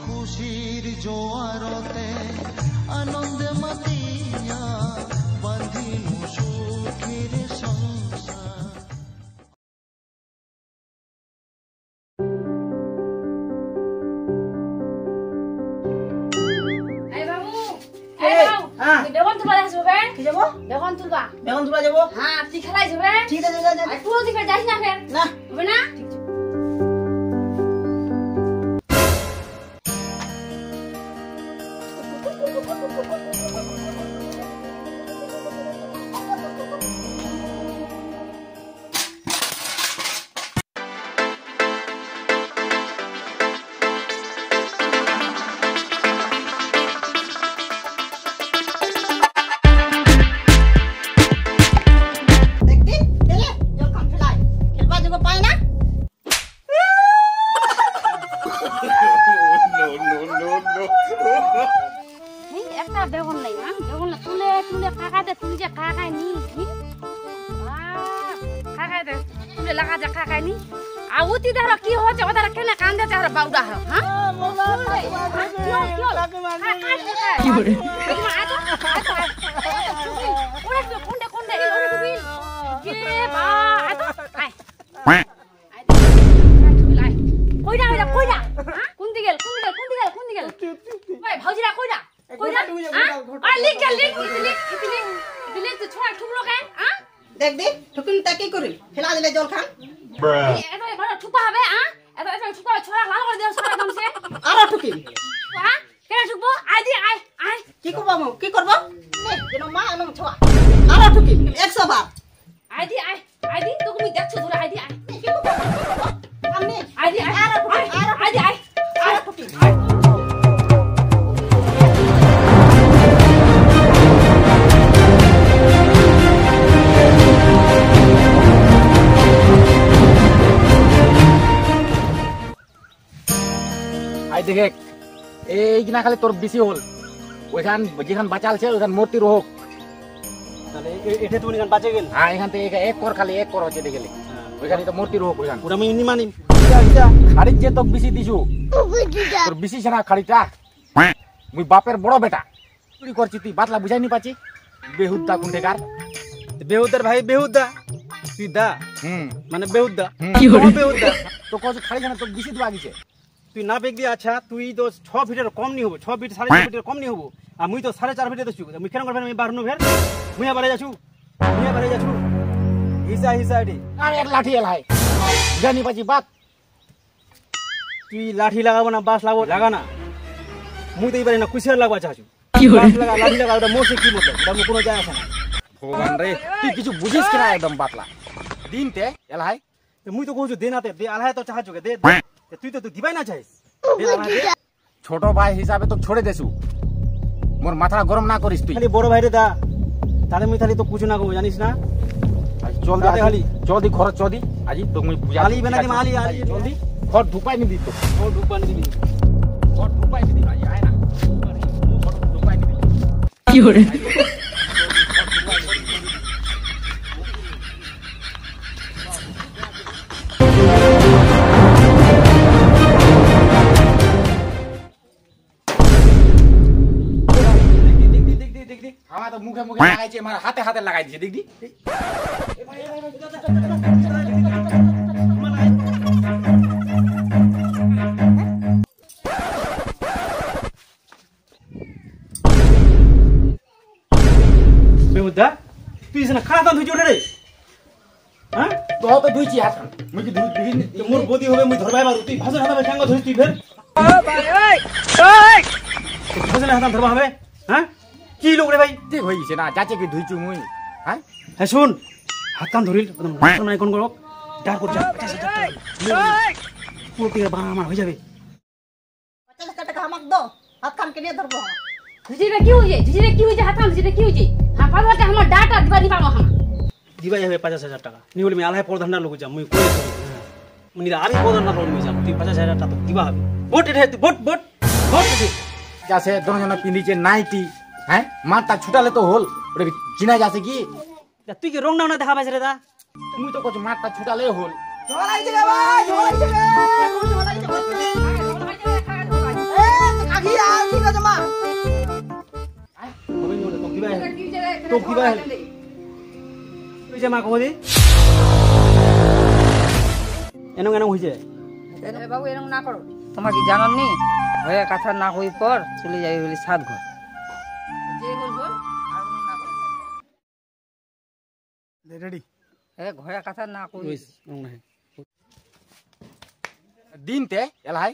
খুশির জোয়ারতে আনন্দে মাতিয়া বাঁধিনু সুখের সংসার। বেগুন তুলবা যাবে কি যাব বেগুন তুলবা যাব হ্যাঁ তুই খেলাই যাবে ঠিক আছে যা আর পুরো দিকে যাস না ফের না হবে না দেখ দেখ ঠুকুন তাকে করি ফেলা দিলে জল খান এত এবার ঠুকা হবে এত এত ঠুকা ছড়া লাল করে দিও সারা দমসে আরো ঠুকি কেন ঠুকবো আইদি আই কি করব কি করব নে যেন মা আনম ছোয়া আরো ঠুকি 100 বার আইদি তোকে আমি দেখছো ধরে আইদি কি করব আমি আইদি আরো ঠুকি আইদি আরো ঠুকি দেখে এই কিনা খালি তোর বেশি হল ওইখান যেখান বাঁচালছে ওইখান মূর্তি রোহক তাহলে এটা তুমি এখান বাঁচে গেল হ্যাঁ এখান থেকে এক কর খালি এক কর হচ্ছে দেখলে ওইখানে তো মূর্তি রোহক ওইখান পুরা আমি ইনি মানি খাড়ির যে তো বেশি দিছু তোর বেশি সেনা খাড়িটা মুই বাপের বড় বেটা চুরি করছি তুই বাতলা বুঝাই নি পাচ্ছি বেহুদ্দা কুন্ঠেকার বেহুদার ভাই বেহুদা তুই দা মানে বেহুদা বেহুদা তো কত খাড়ি জানা তো বেশি দোয়া গেছে তুই না বেগ দিয়ে আচ্ছা তুই তো 6 ফিটের কম নি হবো 6 ফিট 6.5 ফিটের কম নি হবো আর মুই তো 4.5 ফিটে দছু মুই কেন করবে আমি বারনু ফের মুইয়া বারে যাছু হিসা এটি আর এক লাঠি এলাই জানি পাচ্ছি বাত তুই লাঠি লাগাবো না বাস লাগাবো লাগা না মুই তো এবারে না কুশিয়ার লাগবা চাচ্ছু বাস লাগা লাঠি লাগা ওটা মোর সে কি মতলব এটা কোনো যায় আসে না ভগবান রে তুই কিছু বুঝিস কিনা একদম বাতলা দিনতে এলাই মুই তো কইছু দে নাতে দে আলহায় তো চাহাচ্ছু দে তুই তো দিবাই না চাইস ছোট ভাই হিসাবে তো ছোড়ে দেছু মোর মাথা গরম না করিস তুই খালি বড় ভাইরে দা তাহলে মুই খালি তো কিছু না কব জানিস না চল দে খালি চদি খরচ চদি আজি তো মুই পূজা আলি বেনা দি মালি আলি জলদি খর ঢুকাই নি দিত খর ঢুকাই নি দিবি খর ঢুকাই নি দিবি আয় না খর ঢুকাই নি দিবি কি করে আমার তো মুখে মুখে লাগাইছে আমার হাতে হাতে লাগাই দিছে দেখ দি বেহুদা তুই না খানা দান ধুইছ রে হ্যাঁ তো তো দুইছি হাত মুই কি দুই মোর বদি হবে মুই ধরবাই মারু তুই ভাষণ হাতা ঠ্যাঙ্গ ধরিস তুই ফের ভাষণ হাতা ধরবা হবে হ্যাঁ কি লোক রে ভাই ঠিক হইছে না যাচ্ছে কি ধুইছু মুই হ্যাঁ হ্যাঁ শুন হাত কান ধরিল একদম নাই কোন করক ডার কর যা 50,000 টাকা পুরো টিকা বাবা আমার হয়ে যাবে 50,000 টাকা আমাক দাও হাত কান কে নিয়ে ধরবো ঝুজিরে কি হইছে হাত কান ঝুজিরে কি হইছে হ্যাঁ 5,000 টাকা আমার ডাটা দিবা নিবা মা দিবা যাবে 50,000 টাকা নি বলি আমি আলহায় পরধানটা লোক যা মুই কই মুনি আমি পরধানটা লোক নিয়ে যাব তুই 50,000 টাকা তো দিবা হবে ভোট রে ভোট যাচ্ছে দনজন পিন্দিছে নাইটি হ্যাঁ মাথা ছুটালে তো হল ওরে চিনা যাচ্ছে কি তুই কি রং না দেখা পাইছ রে দা মুই তো কছ মাথা ছুটালে হল ঝোলাইছে রে ভাই ঝোলাইছে রে ঝোলাইছে তো কিবা হইছে মা কবদি এনং এনং হইছে বাবু এরকম না করো তোমার কি জানাননি ভয়ে কথা না হই পর চলে যাবে বলে 7 ঘর যে বলবো আর কোনো না করো রেডি ঘরে কথা না কই দিনতে এলাই